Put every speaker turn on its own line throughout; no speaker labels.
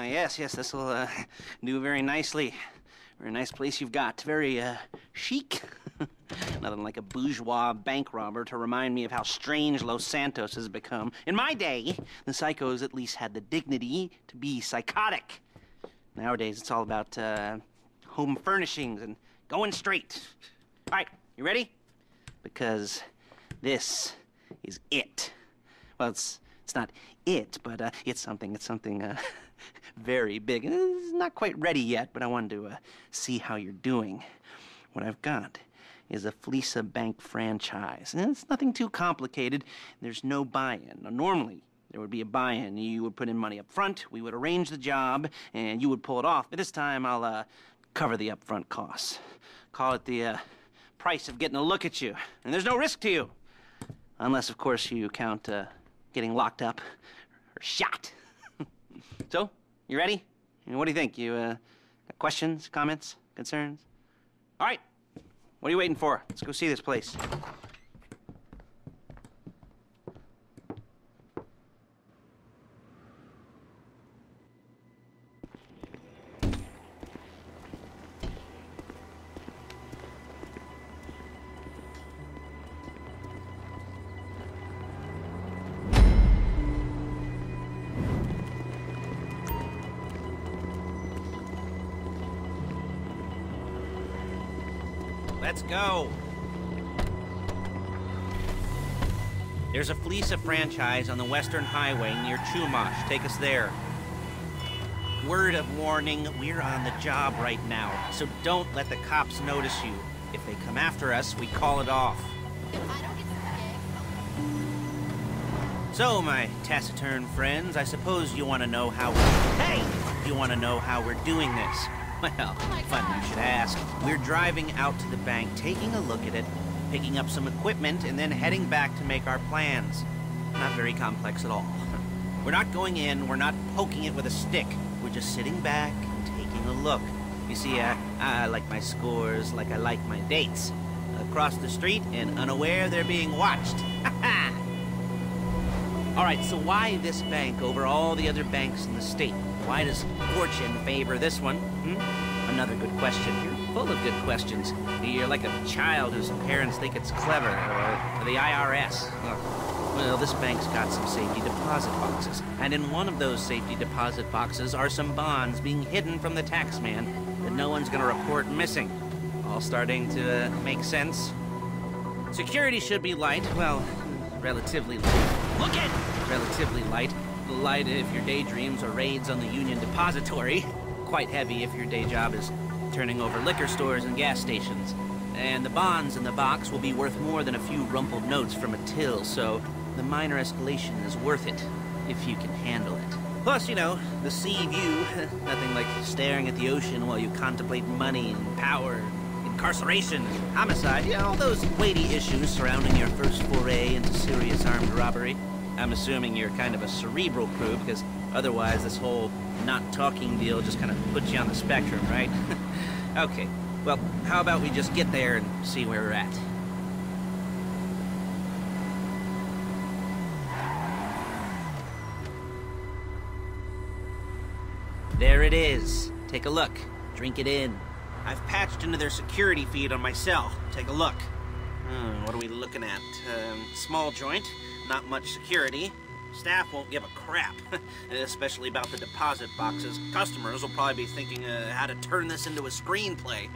Yes, this will do very nicely. Very nice place you've got. Very chic. Nothing like a bourgeois bank robber to remind me of how strange Los Santos has become. In my day, the psychos at least had the dignity to be psychotic. Nowadays, it's all about home furnishings and going straight. All right, you ready? Because this is it. Well, it's not it, but it's something very big. It's not quite ready yet, but I wanted to see how you're doing. What I've got is a Fleeca Bank franchise. And it's nothing too complicated. There's no buy-in. Now, normally, there would be a buy-in. You would put in money up front, we would arrange the job, and you would pull it off. But this time, I'll cover the upfront costs. Call it the price of getting a look at you. And there's no risk to you. Unless, of course, you count getting locked up or shot. So, you ready? What do you think? You got questions, comments, concerns? All right. What are you waiting for? Let's go see this place. Let's go. There's a Fleeca franchise on the Western Highway near Chumash. Take us there. Word of warning, we're on the job right now, so don't let the cops notice you. If they come after us, we call it off. So, my taciturn friends, I suppose you want to know how you want to know how we're doing this. Well, funny you should ask. We're driving out to the bank, taking a look at it, picking up some equipment, and then heading back to make our plans. Not very complex at all. We're not going in, we're not poking it with a stick. We're just sitting back and taking a look. You see, I like my scores like I like my dates. Across the street and unaware they're being watched. All right, so why this bank over all the other banks in the state? Why does fortune favor this one? Another good question. You're full of good questions. You're like a child whose parents think it's clever, or the IRS. Well, this bank's got some safety deposit boxes, and in one of those safety deposit boxes are some bonds being hidden from the tax man that no one's gonna report missing. All starting to make sense? Security should be light, well, relatively light. Look at relatively light. Light if your daydreams or raids on the Union Depository. Quite heavy if your day job is turning over liquor stores and gas stations. And the bonds in the box will be worth more than a few rumpled notes from a till, so the minor escalation is worth it, if you can handle it. Plus, you know, the sea view, nothing like staring at the ocean while you contemplate money and power, incarceration, and homicide, you know, all those weighty issues surrounding your first foray into serious armed robbery. I'm assuming you're kind of a cerebral crew, because otherwise this whole not talking deal just kind of puts you on the spectrum, right? Okay, well, how about we just get there and see where we're at? There it is. Take a look. Drink it in. I've patched into their security feed on my cell. Take a look. What are we looking at? Small joint. Not much security. Staff won't give a crap, especially about the deposit boxes. Customers will probably be thinking how to turn this into a screenplay.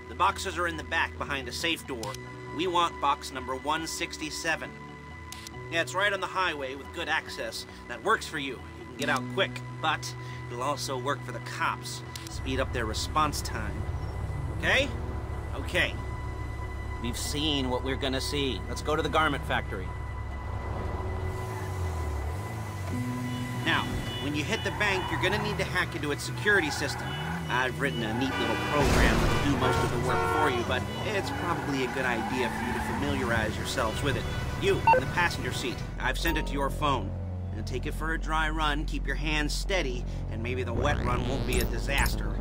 The boxes are in the back behind a safe door. We want box number 167. Yeah, it's right on the highway with good access. That works for you. You can get out quick, but it'll also work for the cops. Speed up their response time. Okay? Okay. We've seen what we're gonna see. Let's go to the garment factory. Now, when you hit the bank, you're gonna need to hack into its security system. I've written a neat little program that will do most of the work for you, but it's probably a good idea for you to familiarize yourselves with it. You, in the passenger seat, I've sent it to your phone. And take it for a dry run, keep your hands steady, and maybe the wet run won't be a disaster.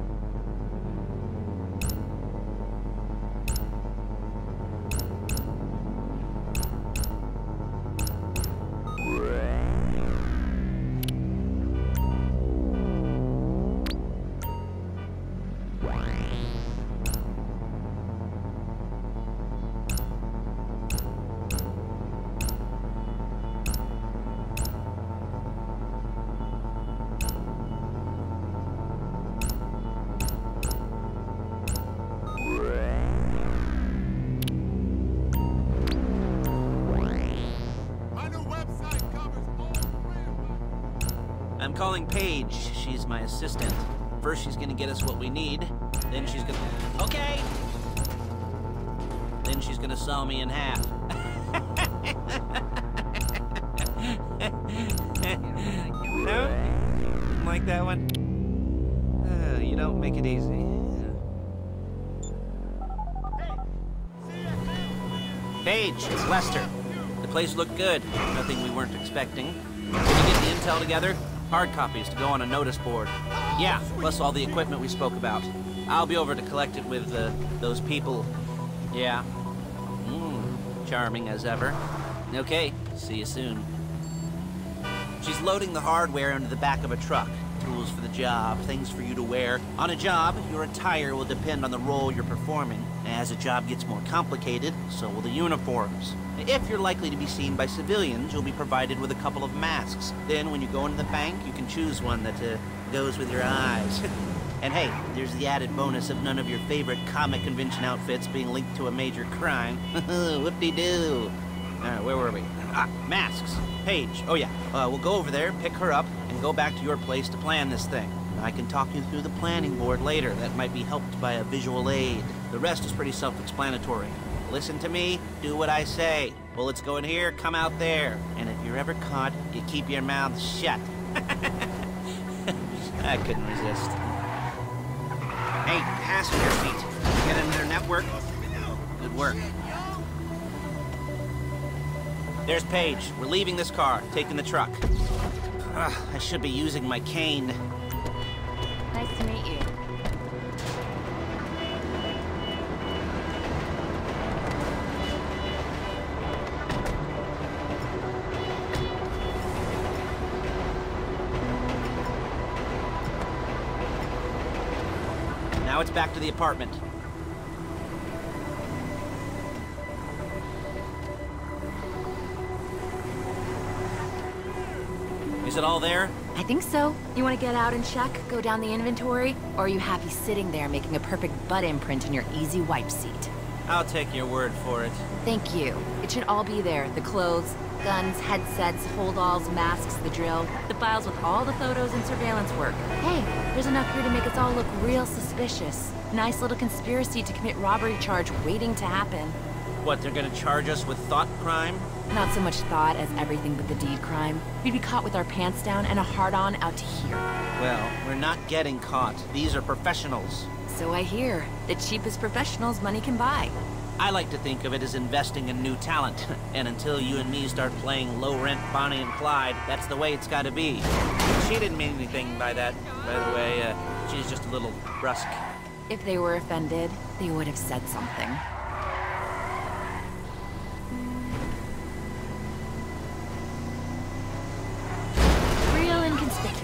calling Paige. She's my assistant. First, she's gonna get us what we need. Then she's gonna... Okay! Then she's gonna saw me in half. No? Like that one? You don't make it easy. Paige, it's Lester. The place looked good. Nothing we weren't expecting. Did you get the intel together? Hard copies to go on a notice board. Yeah, plus all the equipment we spoke about. I'll be over to collect it with those people. Yeah. Charming as ever. Okay, see you soon. She's loading the hardware into the back of a truck. Tools for the job, things for you to wear. On a job, your attire will depend on the role you're performing. As the job gets more complicated, so will the uniforms. If you're likely to be seen by civilians, you'll be provided with a couple of masks. Then when you go into the bank, you can choose one that goes with your eyes. And hey, there's the added bonus of none of your favorite comic convention outfits being linked to a major crime. Whoop-de-doo. Where were we? Masks. Paige. Oh yeah, we'll go over there, pick her up, and go back to your place to plan this thing. I can talk you through the planning board later. That might be helped by a visual aid. The rest is pretty self-explanatory. Listen to me, do what I say. Bullets go in here, come out there. And if you're ever caught, you keep your mouth shut. I couldn't resist. Hey, passenger seat. Get into their network? Good work. There's Paige. We're leaving this car, taking the truck. I should be using my cane.
Nice to meet you.
Now it's back to the apartment. Is it all there?
I think so. You want to get out and check? Go down the inventory? Or are you happy sitting there making a perfect butt imprint in your easy wipe seat?
I'll take your word for it.
Thank you. It should all be there. The clothes, guns, headsets, hold-alls, masks, the drill, the files with all the photos and surveillance work. Hey, there's enough here to make us all look real suspicious. Nice little conspiracy to commit robbery charge waiting to happen.
What, they're gonna charge us with thought crime?
Not so much thought as everything but the deed crime. We'd be caught with our pants down and a hard-on out to here.
Well, we're not getting caught. These are professionals.
So I hear. The cheapest professionals money can buy.
I like to think of it as investing in new talent. And until you and me start playing low-rent Bonnie and Clyde, that's the way it's gotta be. She didn't mean anything by that, by the way. She's just a little brusque.
If they were offended, they would have said something. Real inconspicuous.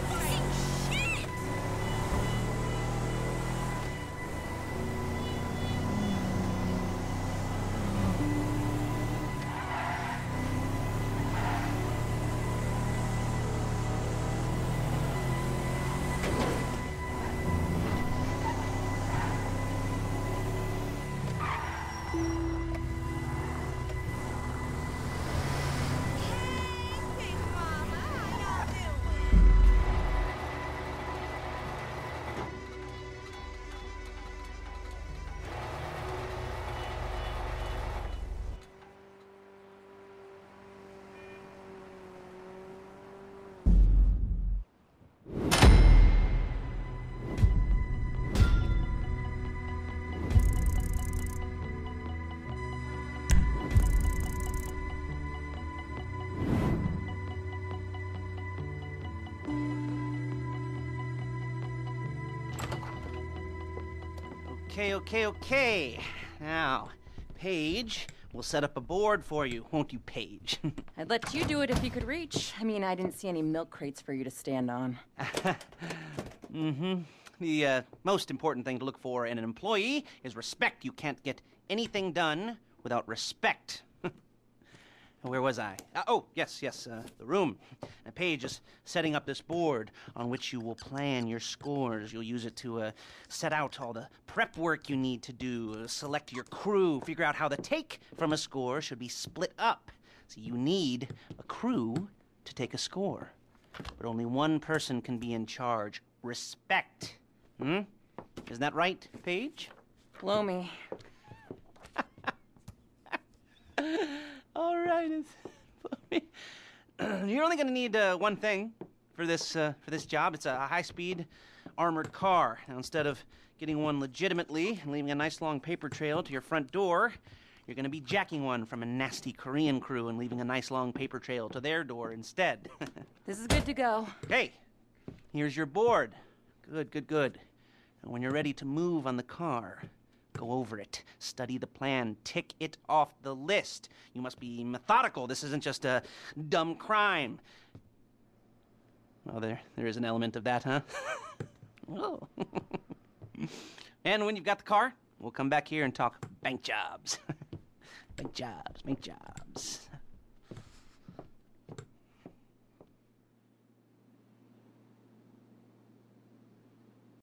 Okay. Now, Paige, we'll set up a board for you, won't you, Paige? I'd let you do it if you could reach. I mean, I didn't see any milk crates for you to stand on.
The most important thing to look for in an employee is respect. You can't get anything done without respect. Where was I? Oh, yes, the room. Now, Paige is setting up this board on which you will plan your scores. You'll use it to set out all the prep work you need to do, select your crew, figure out how the take from a score should be split up. So you need a crew to take a score. but only one person can be in charge. Respect. Isn't that right, Paige?
Blow me.
All right. You're only going to need one thing for this job. It's a high-speed armored car. Now, instead of getting one legitimately and leaving a nice long paper trail to your front door, you're going to be jacking one from a nasty Korean crew and leaving a nice long paper trail to their door instead.
This is good to go.
Hey, here's your board. Good. And when you're ready to move on the car, go over it, study the plan, tick it off the list. You must be methodical. This isn't just a dumb crime. Well, there is an element of that, huh? Oh. And when you've got the car, we'll come back here and talk bank jobs. Bank jobs.